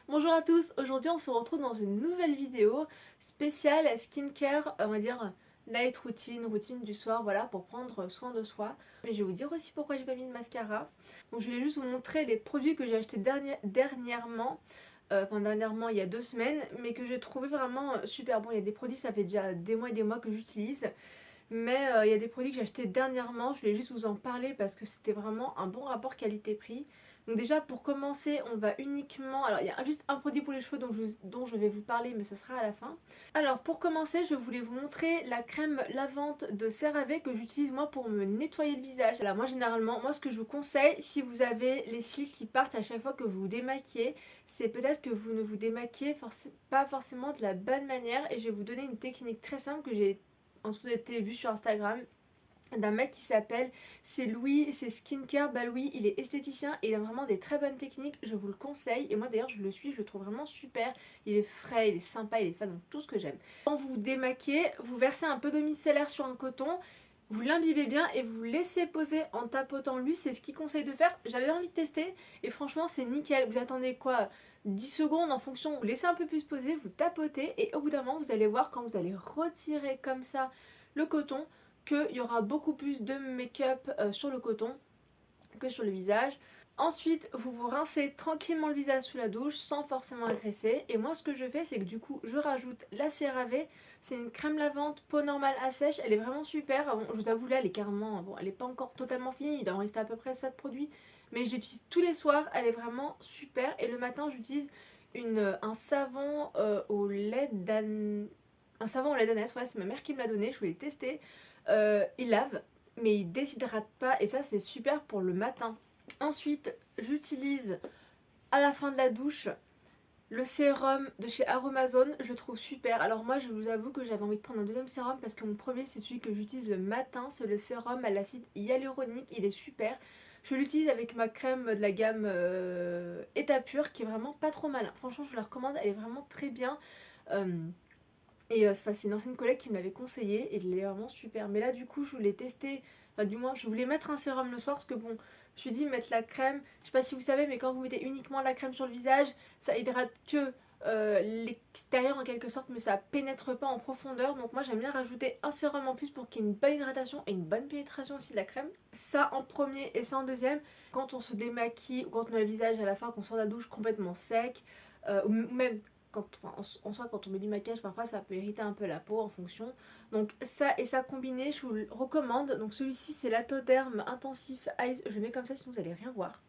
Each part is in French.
Bonjour à tous, aujourd'hui on se retrouve dans une nouvelle vidéo spéciale skincare, on va dire night routine, routine du soir, voilà, pour prendre soin de soi. Mais je vais vous dire aussi pourquoi j'ai pas mis de mascara. Donc je voulais juste vous montrer les produits que j'ai achetés dernièrement, dernièrement il y a 2 semaines, mais que j'ai trouvé vraiment super bon. Il y a des produits, ça fait déjà des mois et des mois que j'utilise. Mais il y a des produits que j'ai achetés dernièrement, je voulais juste vous en parler parce que c'était vraiment un bon rapport qualité-prix. Donc déjà pour commencer, on va uniquement... Alors il y a juste un produit pour les cheveux dont je vais vous parler, mais ça sera à la fin. Alors pour commencer, je voulais vous montrer la crème lavante de CeraVe que j'utilise moi pour me nettoyer le visage. Alors moi généralement, moi ce que je vous conseille, si vous avez les cils qui partent à chaque fois que vous vous démaquillez, c'est peut-être que vous ne vous démaquillez pas forcément de la bonne manière. Et je vais vous donner une technique très simple que j'ai en dessous été vu sur Instagram d'un mec qui s'appelle, c'est Louis, c'est Skincare by Louis, il est esthéticien et il a vraiment des très bonnes techniques, je vous le conseille. Et moi d'ailleurs je le suis, je le trouve vraiment super, il est frais, il est sympa, il est fun, donc tout ce que j'aime. Quand vous vous démaquillez, vous versez un peu d'eau micellaire sur un coton, vous l'imbibez bien et vous laissez poser en tapotant. Lui c'est ce qu'il conseille de faire, j'avais envie de tester et franchement c'est nickel. Vous attendez quoi, 10 secondes en fonction, vous laissez un peu plus poser, vous tapotez et au bout d'un moment vous allez voir quand vous allez retirer comme ça le coton qu'il y aura beaucoup plus de make-up sur le coton que sur le visage. Ensuite, vous vous rincez tranquillement le visage sous la douche sans forcément agresser. Et moi, ce que je fais, c'est que du coup, je rajoute la CeraVe. C'est une crème lavante peau normale à sèche. Elle est vraiment super. Bon, je vous avoue, là, elle est carrément... Bon, elle n'est pas encore totalement finie. Il doit en rester à peu près 7 produits. Mais je l'utilise tous les soirs. Elle est vraiment super. Et le matin, j'utilise un savon au lait d'aneth. Un savon au lait d'aneth, ouais, c'est ma mère qui me l'a donné. Je voulais tester. Il lave, mais il déshydrate pas. Et ça, c'est super pour le matin. Ensuite, j'utilise à la fin de la douche le sérum de chez Aromazone, je le trouve super. Alors moi, je vous avoue que j'avais envie de prendre un deuxième sérum parce que mon premier, c'est celui que j'utilise le matin, c'est le sérum à l'acide hyaluronique, il est super. Je l'utilise avec ma crème de la gamme État Pur qui est vraiment pas trop mal. Franchement, je vous la recommande, elle est vraiment très bien. Euh, c'est une ancienne collègue qui me l'avait conseillé et il est vraiment super. Mais là, du coup, je voulais tester, enfin, du moins, je voulais mettre un sérum le soir parce que bon, je me suis dit mettre la crème. Je sais pas si vous savez, mais quand vous mettez uniquement la crème sur le visage, ça hydrate que l'extérieur en quelque sorte, mais ça pénètre pas en profondeur. Donc, moi, j'aime bien rajouter un sérum en plus pour qu'il y ait une bonne hydratation et une bonne pénétration aussi de la crème. Ça en premier et ça en deuxième. Quand on se démaquille ou quand on a le visage à la fin, qu'on sort de la douche complètement sec, ou même en soi, quand on met du maquillage, parfois ça peut irriter un peu la peau en fonction. Donc ça et ça combiné, je vous le recommande. Donc celui-ci, c'est l'Atoderm Intensif Eyes. Je le mets comme ça, sinon vous allez rien voir.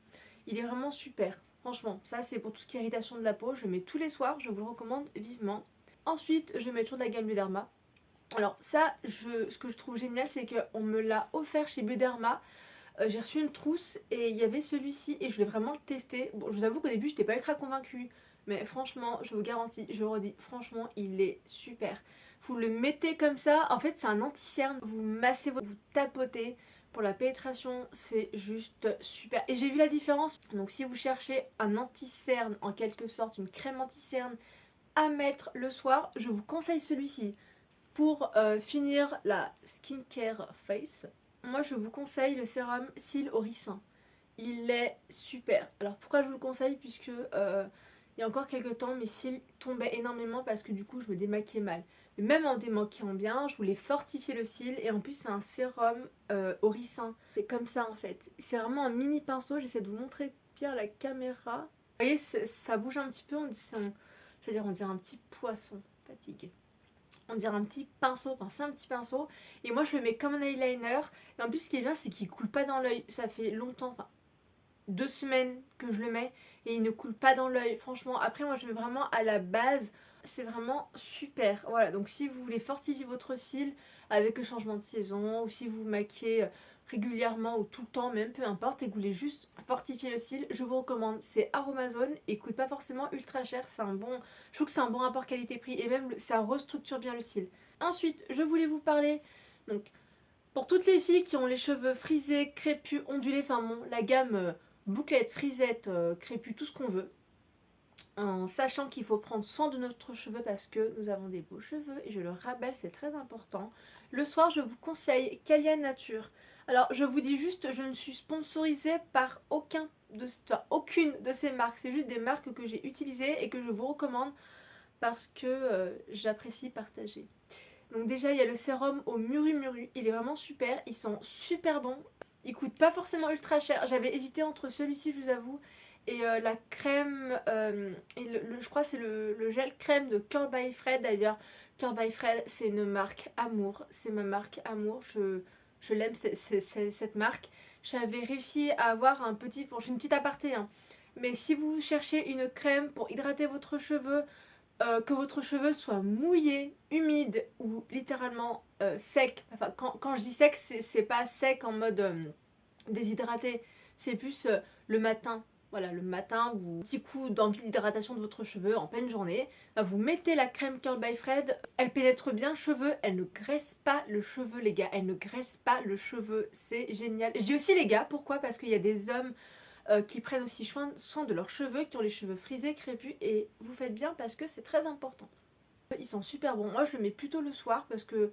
Il est vraiment super. Franchement, ça c'est pour tout ce qui est irritation de la peau. Je le mets tous les soirs, je vous le recommande vivement. Ensuite, je mets toujours de la gamme Bioderma. Alors ça, ce que je trouve génial, c'est qu'on me l'a offert chez Bioderma. J'ai reçu une trousse et il y avait celui-ci et je voulais vraiment le tester. Bon, je vous avoue qu'au début, je n'étais pas ultra convaincue. Mais franchement, je vous garantis, je le redis, franchement, il est super. Vous le mettez comme ça, en fait, c'est un anti-cerne. Vous massez, vous tapotez. Pour la pénétration, c'est juste super. Et j'ai vu la différence. Donc, si vous cherchez un anti-cerne, en quelque sorte, une crème anti-cerne à mettre le soir, je vous conseille celui-ci. Pour finir la skincare face, moi je vous conseille le sérum Cils au ricin. Il est super. Alors pourquoi je vous le conseille? Puisque il y a encore quelques temps mes cils tombaient énormément parce que du coup je me démaquillais mal. Mais même en démaquillant bien, je voulais fortifier le cil et en plus c'est un sérum au ricin. C'est comme ça en fait. C'est vraiment un mini pinceau, j'essaie de vous montrer bien à la caméra. Vous voyez, ça bouge un petit peu, je veux dire, on dirait un petit poisson fatigué. On dirait un petit pinceau, enfin c'est un petit pinceau. Et moi je le mets comme un eyeliner. Et en plus ce qui est bien c'est qu'il coule pas dans l'œil. Ça fait longtemps, enfin 2 semaines que je le mets et il ne coule pas dans l'œil. Franchement, après moi je mets vraiment à la base. C'est vraiment super. Voilà, donc si vous voulez fortifier votre cils avec le changement de saison ou si vous vous maquillez régulièrement ou tout le temps, même peu importe, et que vous voulez juste fortifier le cil, je vous recommande. C'est Aromazone et coûte pas forcément ultra cher. Je trouve que c'est un bon rapport qualité-prix et même ça restructure bien le cil. Ensuite, je voulais vous parler donc pour toutes les filles qui ont les cheveux frisés, crépus, ondulés, enfin bon, la gamme bouclette, frisette, crépus, tout ce qu'on veut. En sachant qu'il faut prendre soin de notre cheveux parce que nous avons des beaux cheveux et je le rappelle, c'est très important. Le soir, je vous conseille Calia Nature. Alors je vous dis juste, je ne suis sponsorisée par aucune de ces marques. C'est juste des marques que j'ai utilisées et que je vous recommande parce que j'apprécie partager. Donc déjà il y a le sérum au Muru Muru, il est vraiment super, ils sont super bons. Ils coûtent pas forcément ultra cher. J'avais hésité entre celui-ci, je vous avoue, et la crème, et je crois que c'est le gel crème de Curl by Fred d'ailleurs. Curl by Fred, c'est une marque amour, c'est ma marque amour, je l'aime cette marque. J'avais réussi à avoir un petit, bon, je suis une petite aparté, hein, mais si vous cherchez une crème pour hydrater votre cheveu, que votre cheveu soit mouillé, humide ou littéralement sec. Enfin, quand je dis sec, c'est pas sec en mode déshydraté, c'est plus le matin. Voilà, le matin, ou un petit coup d'envie d'hydratation de votre cheveu en pleine journée. Vous mettez la crème Curl by Fred, elle pénètre bien le cheveu, elle ne graisse pas le cheveu, les gars. Elle ne graisse pas le cheveu, c'est génial. Je dis aussi les gars, pourquoi? Parce qu'il y a des hommes qui prennent aussi soin de leurs cheveux, qui ont les cheveux frisés, crépus, et vous faites bien parce que c'est très important. Ils sont super bons. Moi, je le mets plutôt le soir parce que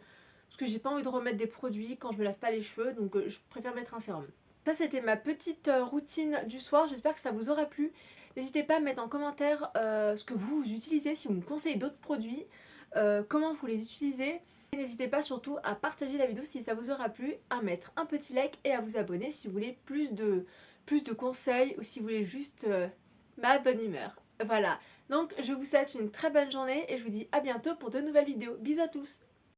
j'ai pas envie de remettre des produits quand je me lave pas les cheveux, donc je préfère mettre un sérum. Ça, c'était ma petite routine du soir. J'espère que ça vous aura plu. N'hésitez pas à mettre en commentaire ce que vous utilisez, si vous me conseillez d'autres produits, comment vous les utilisez. Et n'hésitez pas surtout à partager la vidéo si ça vous aura plu, à mettre un petit like et à vous abonner si vous voulez plus de conseils ou si vous voulez juste ma bonne humeur. Voilà, donc je vous souhaite une très bonne journée et je vous dis à bientôt pour de nouvelles vidéos. Bisous à tous!